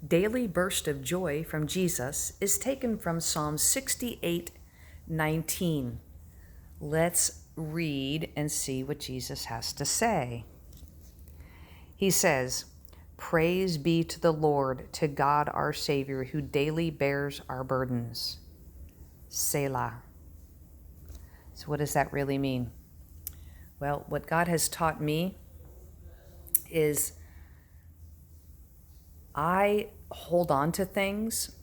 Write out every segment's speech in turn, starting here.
daily burst of joy from Jesus is taken from Psalm 68:19. Let's read and see what Jesus has to say. He says, "Praise be to the Lord, to God our Savior, who daily bears our burdens." Selah. So what does that really mean? Well, what God has taught me is I hold on to things,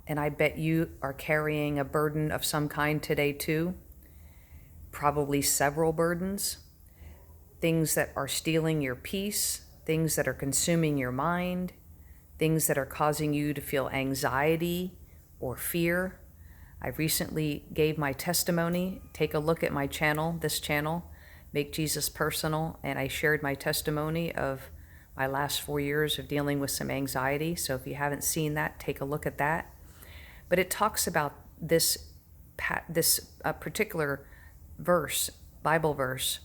and I bet you are carrying a burden of some kind today too. Probably several burdens. Things that are stealing your peace, things that are consuming your mind, things that are causing you to feel anxiety or fear. I recently gave my testimony. Take a look at my channel, this channel, Make Jesus Personal, and I shared my testimony of my last 4 years of dealing with some anxiety. So if you haven't seen that, take a look at that. But it talks about this particular verse, Bible verse.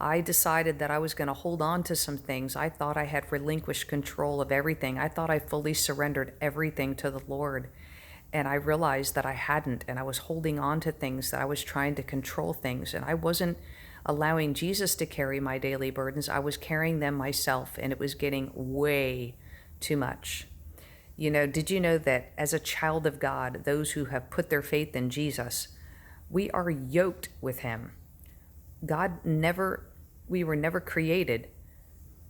I decided that I was going to hold on to some things. I thought I had relinquished control of everything. I thought I fully surrendered everything to the Lord. And I realized that I hadn't, and I was holding on to things, that I was trying to control things, and I wasn't allowing Jesus to carry my daily burdens. I was carrying them myself, and it was getting way too much. You know, did you know that as a child of God, those who have put their faith in Jesus, we are yoked with him. We were never created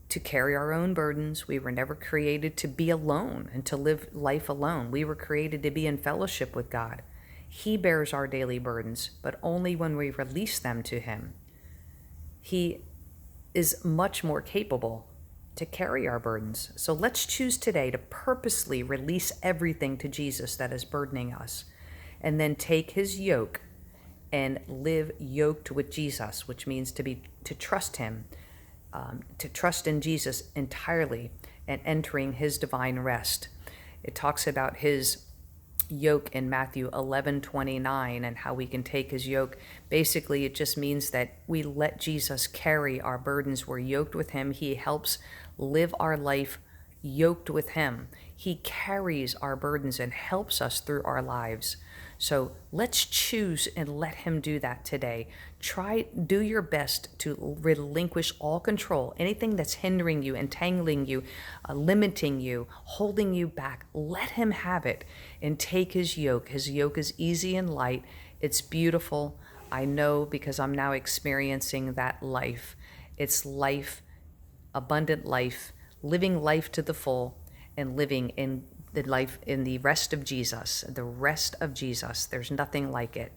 to carry our own burdens. We were never created to be alone and to live life alone. We were created to be in fellowship with God. He bears our daily burdens, but only when we release them to him. He is much more capable to carry our burdens. So let's choose today to purposely release everything to Jesus that is burdening us, and then take his yoke and live yoked with Jesus, which means to trust him, to trust in Jesus entirely and entering his divine rest. It talks about his yoke in Matthew 11:29 and how we can take his yoke. Basically, it just means that we let Jesus carry our burdens. We're yoked with him. He helps live our life yoked with him. He carries our burdens and helps us through our lives. So let's choose and let him do that today. Do your best to relinquish all control. Anything that's hindering you, entangling you, limiting you, holding you back, let him have it and take his yoke. His yoke is easy and light. It's beautiful. I know, because I'm now experiencing that life. It's life, abundant life, living life to the full, and living in the life in the rest of Jesus, the rest of Jesus. There's nothing like it.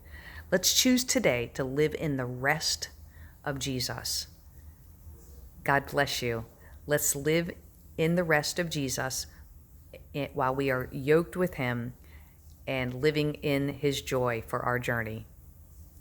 Let's choose today to live in the rest of Jesus. God bless you. Let's live in the rest of Jesus while we are yoked with him and living in his joy for our journey.